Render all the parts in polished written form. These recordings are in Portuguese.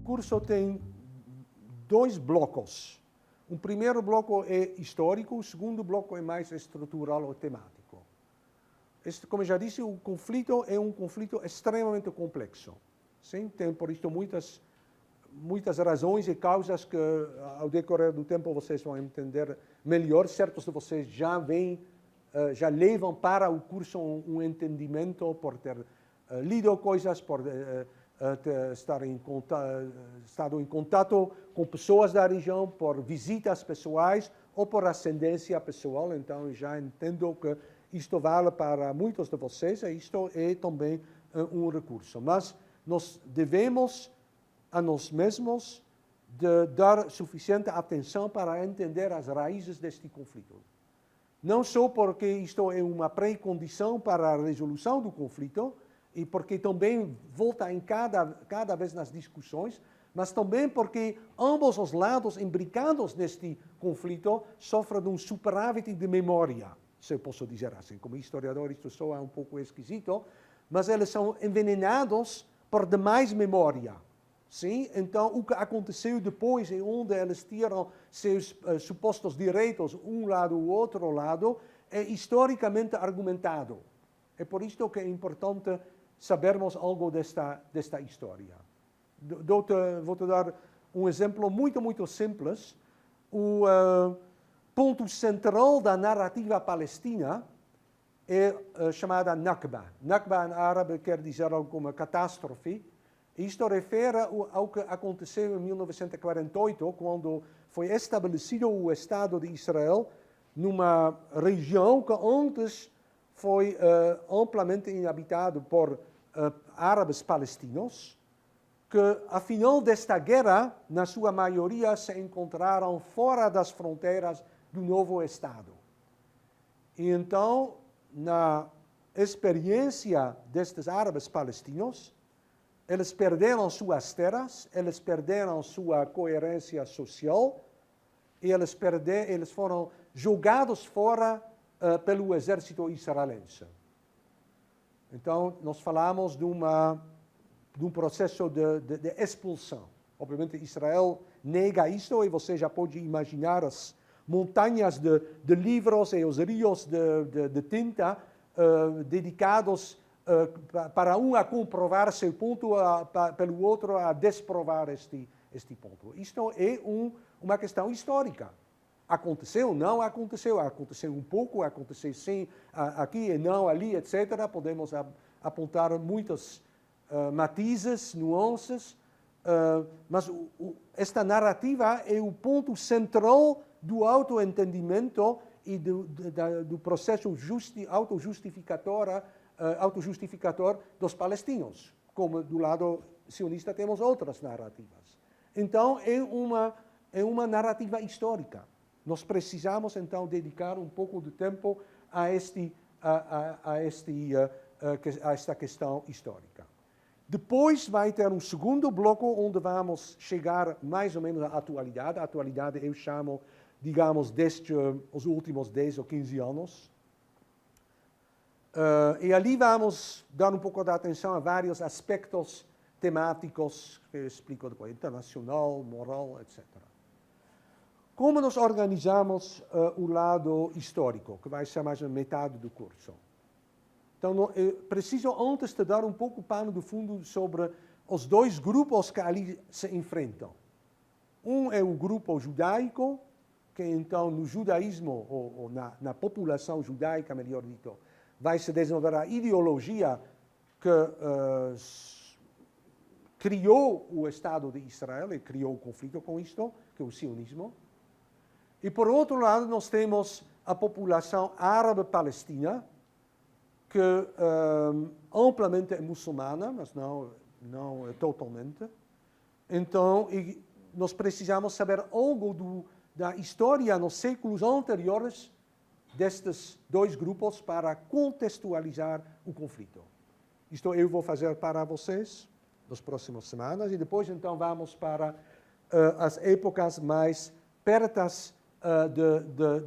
curso tem dois blocos. O primeiro bloco é histórico, o segundo bloco é mais estrutural ou temático. Como já disse, o conflito é um conflito extremamente complexo. Sim? Tem, por isso, muitas razões e causas que, ao decorrer do tempo, vocês vão entender melhor. Certos de vocês já levam para o curso um entendimento por ter lido coisas, por estado em contato com pessoas da região, por visitas pessoais ou por ascendência pessoal. Então, já entendo que isto vale para muitos de vocês e isto é também um recurso. Mas nós devemos a nós mesmos de dar suficiente atenção para entender as raízes deste conflito. Não só porque isto é uma pré-condição para a resolução do conflito, e porque também volta em cada vez nas discussões, mas também porque ambos os lados imbricados neste conflito sofrem de um superávit de memória, se eu posso dizer assim. Como historiador isto soa um pouco esquisito, mas eles são envenenados por demais memória. Sim? Então, o que aconteceu depois e onde eles tiram seus supostos direitos, um lado ou outro lado, é historicamente argumentado. É por isso que é importante sabermos algo desta história. Vou-te dar um exemplo muito simples. O ponto central da narrativa palestina é chamada Nakba. Nakba em árabe quer dizer algo como catástrofe. Isto refere ao que aconteceu em 1948, quando foi estabelecido o Estado de Israel numa região que antes foi amplamente inhabitado por árabes palestinos, que, afinal desta guerra, na sua maioria, se encontraram fora das fronteiras do novo Estado. E então, na experiência destes árabes palestinos, eles perderam suas terras, eles perderam sua coerência social, e eles foram jogados fora pelo exército israelense. Então, nós falamos de um processo de expulsão. Obviamente, Israel nega isto, e você já pode imaginar as montanhas de livros e os rios de tinta dedicados para um a comprovar seu ponto, pelo outro a desprovar este ponto. Isto é uma questão histórica. Aconteceu, não aconteceu, aconteceu um pouco, aconteceu sim aqui e não ali, etc. Podemos apontar muitos matizes, nuances, mas esta narrativa é o ponto central do autoentendimento e do processo autojustificador dos palestinos, como do lado sionista temos outras narrativas. Então, é uma narrativa histórica. Nós precisamos, então, dedicar um pouco de tempo a esta questão histórica. Depois vai ter um segundo bloco onde vamos chegar mais ou menos à atualidade. A atualidade eu chamo, digamos, desde os últimos 10 ou 15 anos. E ali vamos dar um pouco de atenção a vários aspectos temáticos que eu explico depois, internacional, moral, etc. Como nós organizamos o lado histórico, que vai ser mais ou menos metade do curso? Então, preciso antes de dar um pouco pano de fundo sobre os dois grupos que ali se enfrentam. Um é o grupo judaico, que então no judaísmo, ou na população judaica, melhor dito, vai se desenvolver a ideologia que criou o Estado de Israel e criou o conflito com isto, que é o sionismo. E, por outro lado, nós temos a população árabe-palestina, que amplamente é muçulmana, mas não totalmente. Então, nós precisamos saber algo da história nos séculos anteriores destes dois grupos para contextualizar o conflito. Isto eu vou fazer para vocês nas próximas semanas e depois então vamos para as épocas mais pertas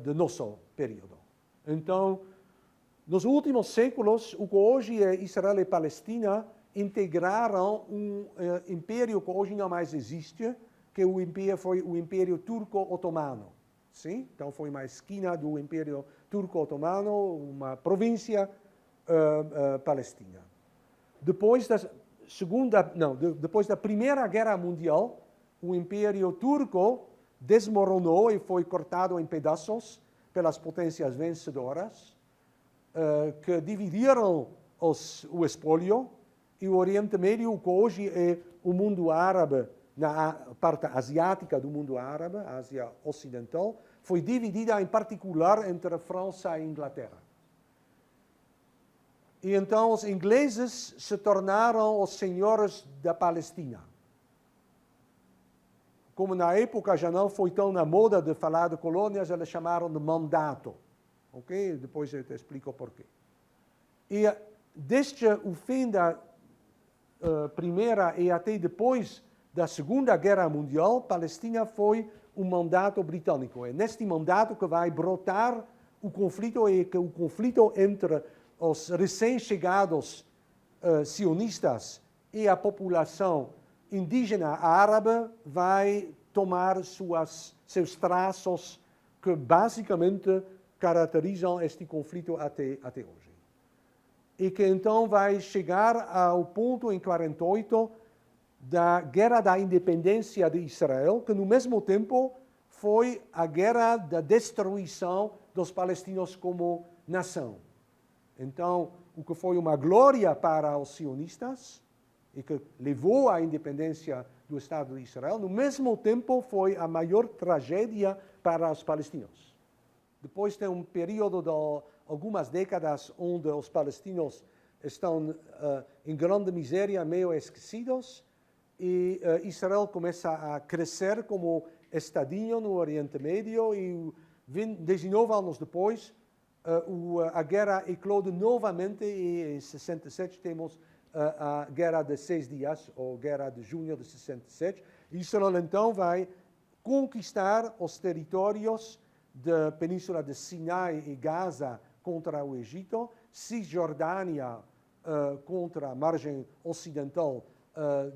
de nosso período. Então, nos últimos séculos, o que hoje é Israel e Palestina integraram império que hoje não mais existe, que foi o Império Turco-Otomano. Sim? Então foi uma esquina do Império Turco-Otomano, uma província palestina. Depois da Primeira Guerra Mundial, o Império Turco desmoronou e foi cortado em pedaços pelas potências vencedoras, que dividiram o espólio, e o Oriente Médio, que hoje é o mundo árabe, na parte asiática do mundo árabe, a Ásia Ocidental, foi dividida em particular entre a França e a Inglaterra. E então os ingleses se tornaram os senhores da Palestina. Como na época já não foi tão na moda de falar de colônias, eles chamaram de mandato. Ok? Depois eu te explico porquê. E desde o fim da Primeira e até depois da Segunda Guerra Mundial, Palestina foi um mandato britânico. É neste mandato que vai brotar o conflito, e que o conflito entre os recém-chegados sionistas e a população indígena árabe vai tomar seus traços que basicamente caracterizam este conflito até hoje. E que então vai chegar ao ponto em 48 da Guerra da Independência de Israel, que no mesmo tempo foi a guerra da destruição dos palestinos como nação. Então, o que foi uma glória para os sionistas e que levou à independência do Estado de Israel, no mesmo tempo foi a maior tragédia para os palestinos. Depois tem um período de algumas décadas onde os palestinos estão em grande miséria, meio esquecidos, e Israel começa a crescer como estadinho no Oriente Médio, e 19 anos depois a guerra eclode novamente, e em 67 temos a Guerra de 6 Dias, ou Guerra de Junho de 67. Israel então vai conquistar os territórios da Península de Sinai e Gaza contra o Egito, Cisjordânia contra a margem ocidental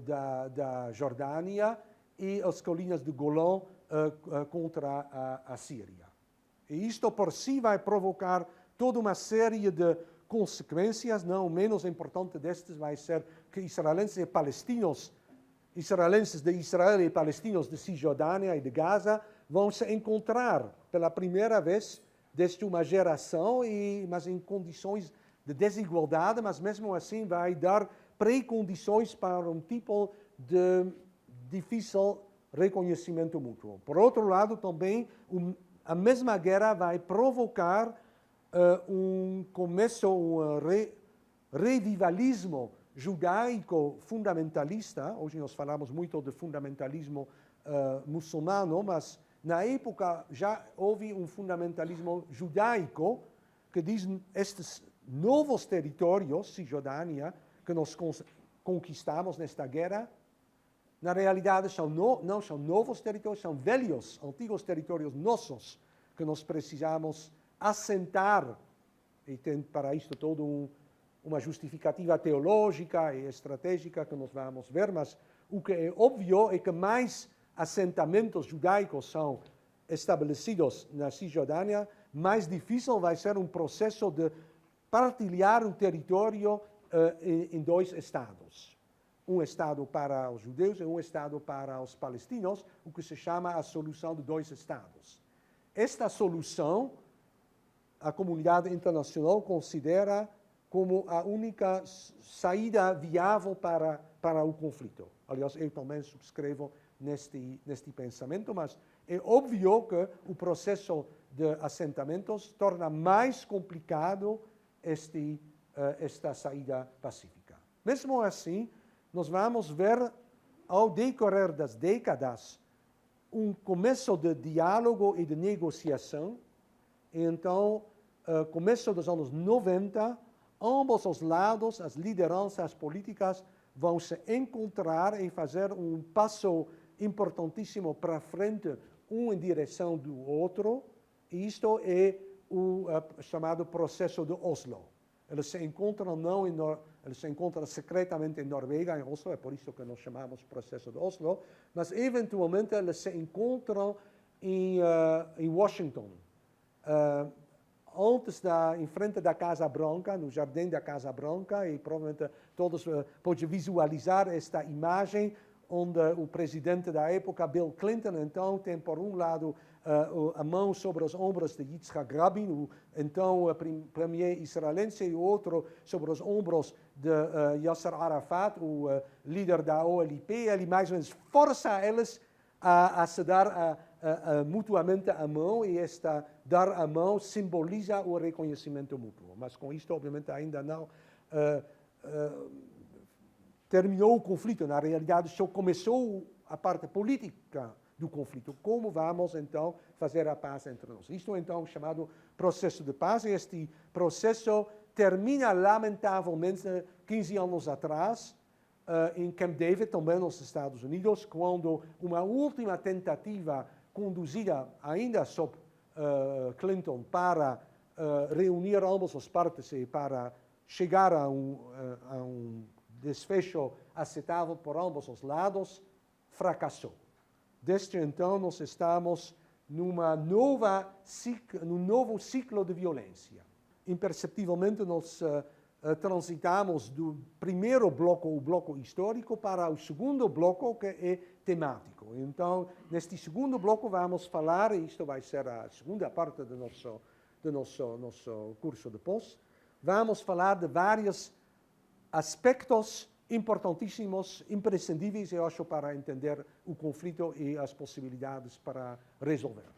da Jordânia, e as colinas do Golã contra a Síria. E isto por si vai provocar toda uma série de consequências. Não menos importante destas vai ser que israelenses e palestinos, israelenses de Israel e palestinos de Cisjordânia e de Gaza, vão se encontrar pela primeira vez desde uma geração, mas em condições de desigualdade, mas mesmo assim vai dar pré-condições para um tipo de difícil reconhecimento mútuo. Por outro lado, também a mesma guerra vai provocar um revivalismo judaico fundamentalista. Hoje nós falamos muito de fundamentalismo muçulmano, mas na época já houve um fundamentalismo judaico que diz estes novos territórios, Cisjordânia, que nós conquistamos nesta guerra, na realidade não são novos territórios, são velhos, antigos territórios nossos, que nós precisamos assentar, e tem para isto toda uma justificativa teológica e estratégica que nós vamos ver, mas o que é óbvio é que mais assentamentos judaicos são estabelecidos na Cisjordânia, mais difícil vai ser um processo de partilhar o território em dois estados. Um estado para os judeus e um estado para os palestinos, o que se chama a solução de dois estados. Esta solução, a comunidade internacional considera como a única saída viável para o conflito. Aliás, eu também subscrevo neste pensamento, mas é óbvio que o processo de assentamentos torna mais complicado esta saída pacífica. Mesmo assim, nós vamos ver, ao decorrer das décadas, um começo de diálogo e de negociação. E então, começo dos anos 90, ambos os lados, as lideranças políticas, vão se encontrar e fazer um passo importantíssimo para frente, um em direção do outro. E isto é o chamado processo de Oslo. Eles se encontram não eles se encontram secretamente em Noruega, em Oslo, é por isso que nós chamamos processo de Oslo, mas eventualmente eles se encontram em Washington, em frente da Casa Branca, no jardim da Casa Branca, e provavelmente todos podem visualizar esta imagem, onde o presidente da época, Bill Clinton, então, tem por um lado a mão sobre os ombros de Yitzhak Rabin, o então premier israelense, e o outro sobre os ombros de Yasser Arafat, o líder da OLP. Ele mais ou menos força eles a se dar mutuamente a mão, e dar a mão simboliza o reconhecimento mútuo. Mas com isto, obviamente, ainda não terminou o conflito. Na realidade, só começou a parte política do conflito. Como vamos, então, fazer a paz entre nós? Isto, então, chamado processo de paz. Este processo termina, lamentavelmente, 15 anos atrás, em Camp David, também nos Estados Unidos, quando uma última tentativa conduzida ainda sob Clinton para reunir ambas as partes e para chegar a um desfecho aceitável por ambos os lados, fracassou. Desde então, nós estamos num novo ciclo de violência. Imperceptivelmente, nós transitamos do primeiro bloco, o bloco histórico, para o segundo bloco, que é temático. Então, neste segundo bloco vamos falar, e isto vai ser a segunda parte do nosso curso de pós, vamos falar de vários aspectos importantíssimos, imprescindíveis, eu acho, para entender o conflito e as possibilidades para resolver.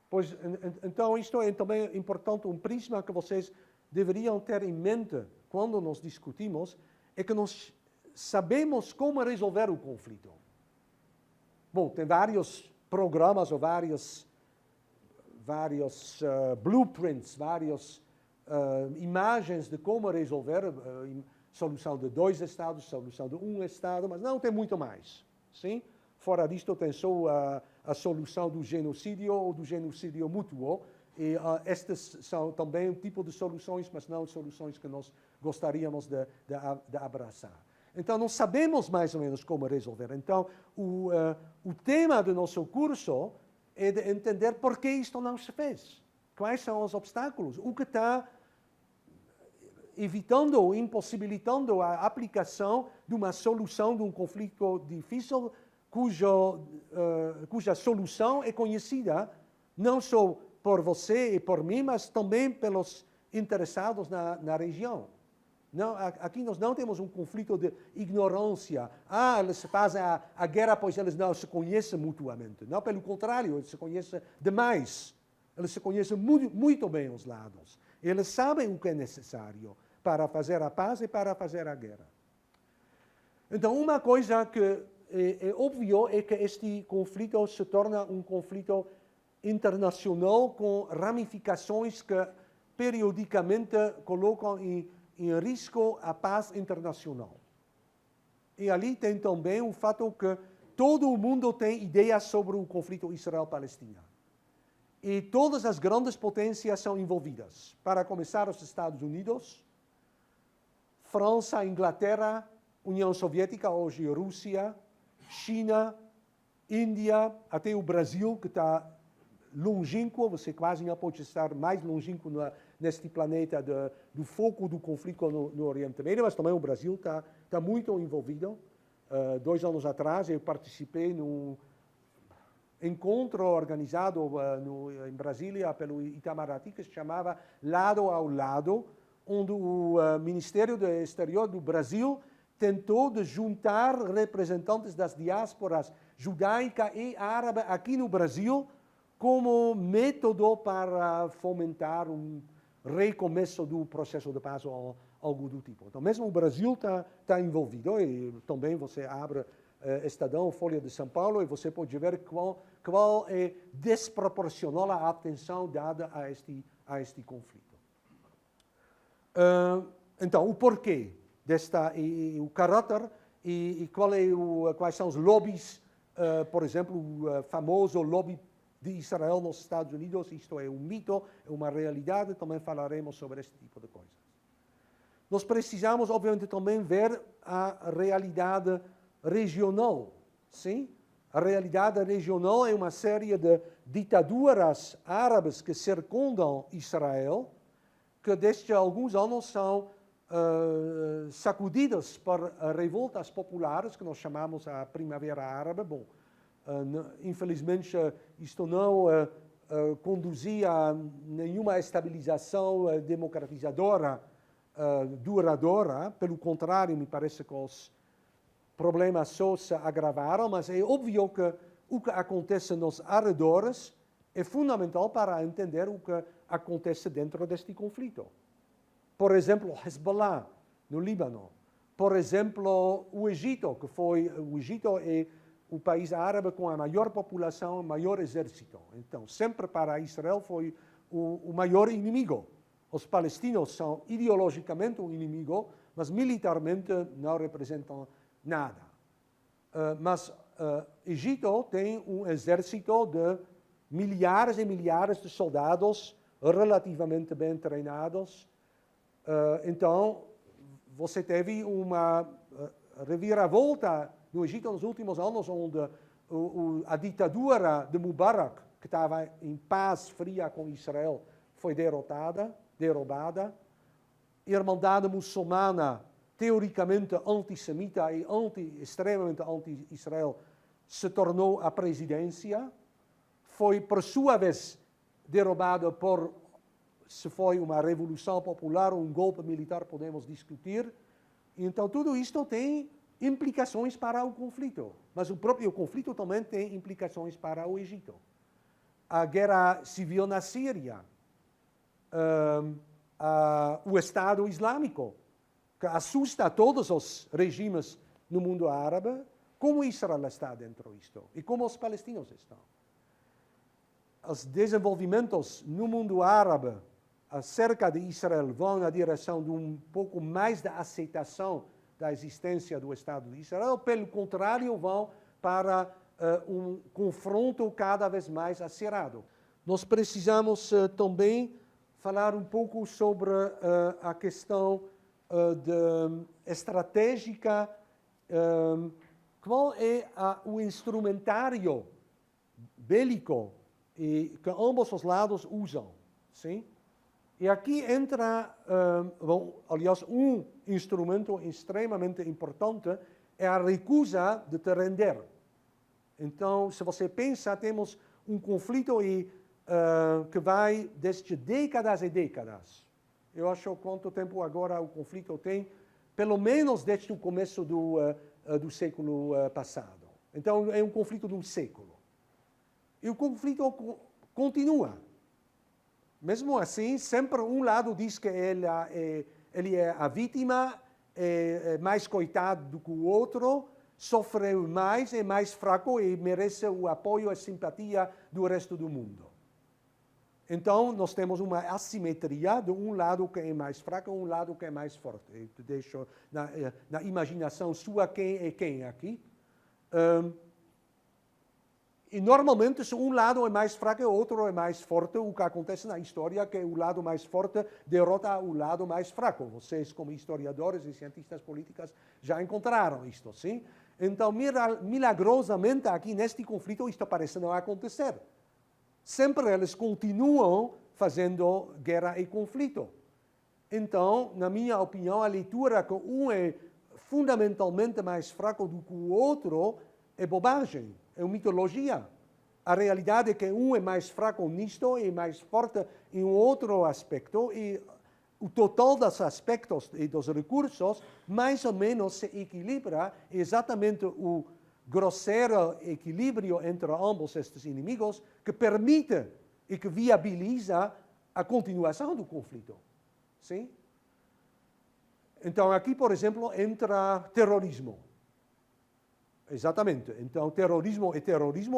Pois, então, isto é também importante, um prisma que vocês deveriam ter em mente quando nós discutimos, é que nós sabemos como resolver o conflito. Bom, tem vários programas ou vários blueprints, várias imagens de como resolver, solução de 2 estados, solução de 1 estado, mas não tem muito mais. Sim? Fora disto, tem só a solução do genocídio ou do genocídio mútuo, e estas são também um tipo de soluções, mas não soluções que nós gostaríamos de abraçar. Então, nós sabemos mais ou menos como resolver. Então, o tema do nosso curso é de entender por que isto não se fez. Quais são os obstáculos? O que está evitando ou impossibilitando a aplicação de uma solução de um conflito difícil, cuja solução é conhecida não só por você e por mim, mas também pelos interessados na região. Não, aqui nós não temos um conflito de ignorância. Eles fazem a guerra, pois eles não se conhecem mutuamente. Não, pelo contrário, eles se conhecem demais. Eles se conhecem muito bem os lados. Eles sabem o que é necessário para fazer a paz e para fazer a guerra. Então, uma coisa que é óbvio é que este conflito se torna um conflito internacional com ramificações que periodicamente colocam em risco a paz internacional. E ali tem também o fato que todo o mundo tem ideias sobre o conflito Israel-Palestina. E todas as grandes potências são envolvidas. Para começar, os Estados Unidos, França, Inglaterra, União Soviética, hoje Rússia, China, Índia, até o Brasil, que está longínquo, você quase não pode estar mais longínquo neste planeta do foco do conflito no Oriente Médio, mas também o Brasil está muito envolvido. 2 anos atrás eu participei num encontro organizado em Brasília pelo Itamaraty, que se chamava Lado ao Lado, onde o Ministério do Exterior do Brasil tentou de juntar representantes das diásporas judaica e árabe aqui no Brasil como método para fomentar um recomeço do processo de paz ou algo do tipo. Então, mesmo o Brasil está envolvido, e também você abre Estadão, Folha de São Paulo, e você pode ver qual é desproporcional a atenção dada a este conflito. Então, o porquê o caráter e quais são os lobbies, por exemplo, o famoso lobby de Israel nos Estados Unidos. Isto é um mito, é uma realidade, também falaremos sobre este tipo de coisas. nós precisamos, obviamente, também ver a realidade regional, sim? A realidade regional é uma série de ditaduras árabes que circundam Israel, que desde alguns anos são sacudidas por revoltas populares, que nós chamamos a Primavera Árabe. Bom, infelizmente, isto não conduzia a nenhuma estabilização democratizadora duradoura. Pelo contrário, me parece que os problemas só se agravaram, mas é óbvio que o que acontece nos arredores é fundamental para entender o que acontece dentro deste conflito. Por exemplo, Hezbollah, no Líbano. Por exemplo, o Egito, o Egito é o país árabe com a maior população, o maior exército. Então, sempre para Israel foi o maior inimigo. Os palestinos são ideologicamente um inimigo, mas militarmente não representam nada. Mas Egito tem um exército de milhares e milhares de soldados relativamente bem treinados. Então, você teve uma reviravolta no Egito nos últimos anos, onde a ditadura de Mubarak, que estava em paz fria com Israel, foi derrotada. A Irmandade muçulmana, teoricamente antissemita e extremamente anti-Israel, se tornou a presidência. Foi, por sua vez, derrubada se foi uma revolução popular ou um golpe militar, podemos discutir. Então, tudo isto tem implicações para o conflito. Mas o próprio conflito também tem implicações para o Egito. A guerra civil na Síria, o Estado Islâmico, que assusta todos os regimes no mundo árabe, como Israel está dentro disto e como os palestinos estão. Os desenvolvimentos no mundo árabe acerca de Israel vão na direção de um pouco mais de aceitação da existência do Estado de Israel, pelo contrário, vão para um confronto cada vez mais acirrado. Nós precisamos também falar um pouco sobre a questão estratégica, qual é o instrumentário bélico que ambos os lados usam, sim? E aqui entra, aliás, um instrumento extremamente importante, é a recusa de te render. Então, se você pensa, temos um conflito que vai desde décadas e décadas. Eu acho quanto tempo agora o conflito tem, pelo menos desde o começo do século passado. Então, é um conflito de um século. E o conflito continua. Mesmo assim, sempre um lado diz que ele é a vítima, é mais coitado do que o outro, sofre mais, é mais fraco e merece o apoio e a simpatia do resto do mundo. Então, nós temos uma assimetria de um lado que é mais fraco e um lado que é mais forte. Eu te deixo na imaginação sua quem é quem aqui. E normalmente, se um lado é mais fraco e o outro é mais forte, o que acontece na história é que o lado mais forte derrota o lado mais fraco. Vocês, como historiadores e cientistas políticos, já encontraram isto, sim? Então, milagrosamente, aqui neste conflito, isto parece não acontecer. Sempre eles continuam fazendo guerra e conflito. Então, na minha opinião, a leitura que um é fundamentalmente mais fraco do que o outro é bobagem. É uma mitologia. A realidade é que um é mais fraco nisto e mais forte em um outro aspecto, e o total dos aspectos e dos recursos mais ou menos se equilibra. Exatamente o grosseiro equilíbrio entre ambos estes inimigos que permite e que viabiliza a continuação do conflito. Sim? Então, aqui, por exemplo, entra terrorismo. Exatamente. Então, terrorismo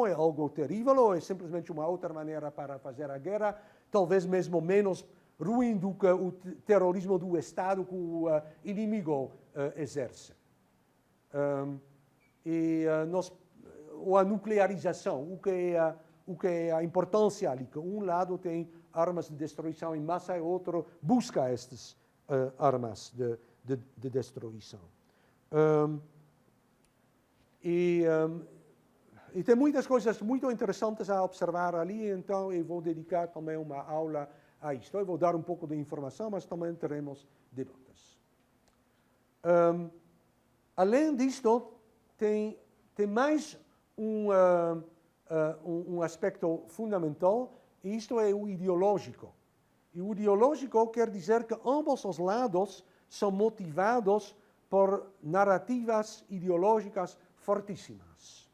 é algo terrível ou é simplesmente uma outra maneira para fazer a guerra, talvez mesmo menos ruim do que o terrorismo do Estado que o inimigo exerce. Ou a nuclearização, o que é a importância ali, que um lado tem armas de destruição em massa e o outro busca estes armas de destruição. E tem muitas coisas muito interessantes a observar ali, então eu vou dedicar também uma aula a isto. Eu vou dar um pouco de informação, mas também teremos debates. Além disto, tem mais um aspecto fundamental, e isto é o ideológico. E o ideológico quer dizer que ambos os lados são motivados por narrativas ideológicas fortíssimas.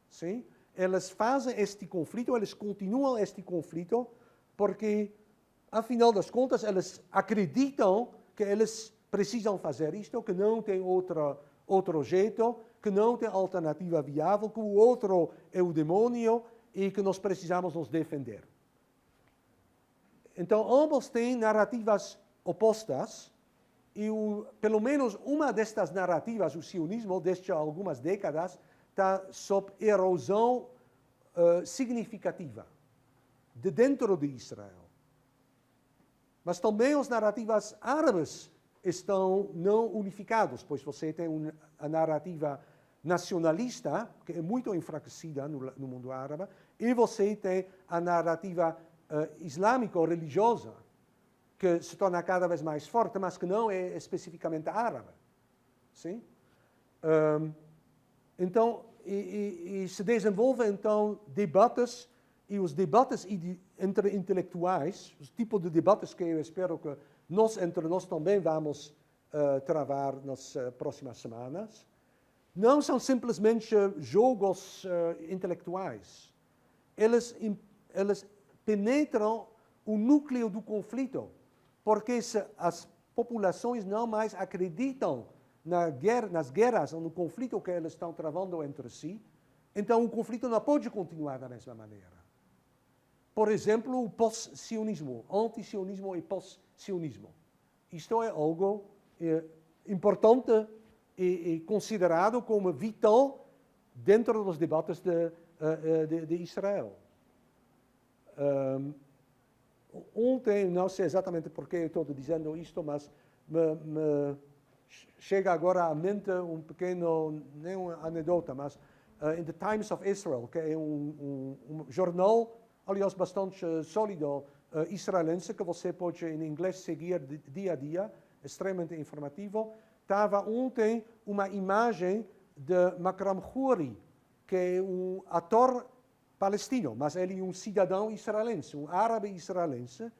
Sim? Eles fazem este conflito, eles continuam este conflito, porque, afinal das contas, eles acreditam que eles precisam fazer isto, que não tem outro jeito, que não tem alternativa viável, que o outro é o demônio e que nós precisamos nos defender. Então, ambos têm narrativas opostas, e pelo menos uma destas narrativas, o sionismo, desde algumas décadas, está sob erosão significativa de dentro de Israel. Mas também as narrativas árabes estão não unificadas, pois você tem a narrativa nacionalista, que é muito enfraquecida no mundo árabe, e você tem a narrativa islâmico-religiosa, que se torna cada vez mais forte, mas que não é especificamente árabe. Sim? Então, e se desenvolvem, então, debates, e os debates entre intelectuais, os tipos de debates que eu espero que entre nós também vamos travar nas próximas semanas, não são simplesmente jogos intelectuais. Eles penetram o núcleo do conflito, porque se as populações não mais acreditam nas guerras ou no conflito que eles estão travando entre si, então o conflito não pode continuar da mesma maneira. Por exemplo, o pós-sionismo, anti-sionismo e pós-sionismo. Isto é algo importante e considerado como vital dentro dos debates de Israel. Ontem, não sei exatamente por que eu estou dizendo isto, mas me chega agora à mente um pequeno, nem uma anedota, mas in the Times of Israel, que é um jornal, aliás, bastante sólido, israelense, que você pode em inglês seguir dia a dia, extremamente informativo. Estava ontem uma imagem de Makram Khoury, que é um ator palestino, mas ele é um cidadão israelense, um árabe israelense,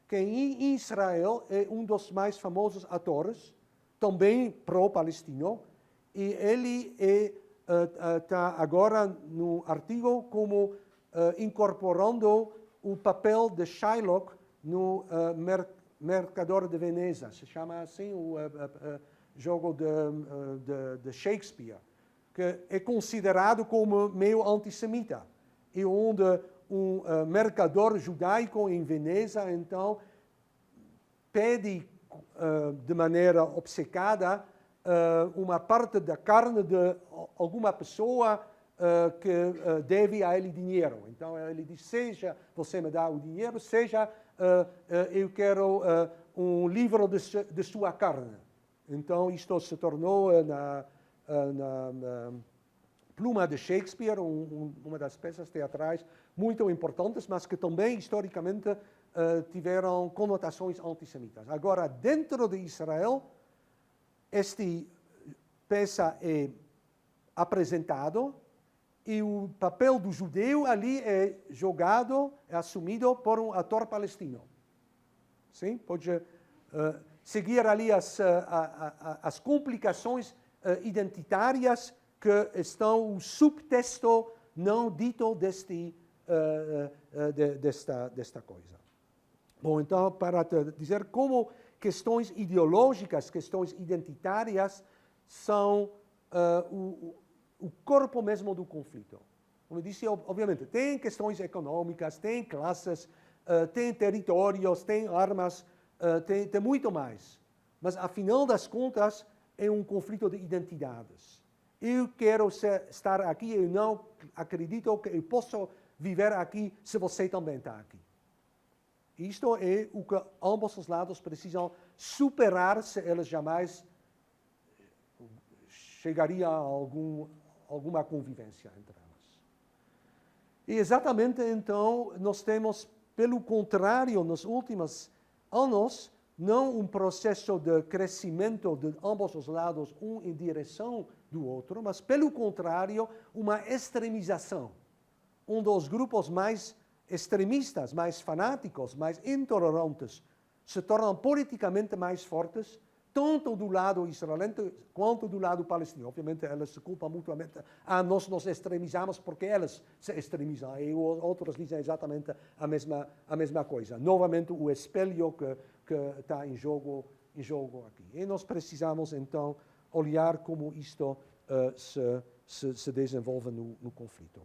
que em Israel é um dos mais famosos atores, também pró-palestino, e ele está agora no artigo como incorporando o papel de Shylock no Mercador de Veneza, se chama assim o jogo de Shakespeare, que é considerado como meio antissemita, e onde um mercador judaico em Veneza, então, pede de maneira obcecada uma parte da carne de alguma pessoa que deve a ele dinheiro. Então ele diz, seja você me dá o dinheiro, seja eu quero um livro de sua carne. Então isto se tornou na Pluma de Shakespeare, uma das peças teatrais muito importantes, mas que também historicamente tiveram conotações antissemitas. Agora, dentro de Israel, esta peça é apresentado e o papel do judeu ali é jogado, é assumido por um ator palestino. Sim? Pode seguir ali as complicações identitárias que estão o subtexto não dito desta coisa. Bom, então, para dizer como questões ideológicas, questões identitárias, são o corpo mesmo do conflito. Como eu disse, obviamente, tem questões econômicas, tem classes, tem territórios, tem armas, tem muito mais. Mas, afinal das contas, é um conflito de identidades. Eu quero estar aqui, eu não acredito que eu posso viver aqui se você também está aqui. Isto é o que ambos os lados precisam superar se eles jamais chegariam a alguma convivência entre elas. E exatamente então nós temos, pelo contrário, nos últimos anos, não um processo de crescimento de ambos os lados, um em direção do outro, mas pelo contrário, uma extremização. Um dos grupos mais extremistas, mais fanáticos, mais intolerantes, se tornam politicamente mais fortes, tanto do lado israelense quanto do lado palestino. Obviamente, elas se culpam mutuamente. Nós nos extremizamos porque elas se extremizam. E outros dizem exatamente a mesma coisa. Novamente, o espelho que está em jogo aqui. E nós precisamos, então, olhar como isto se desenvolve no conflito.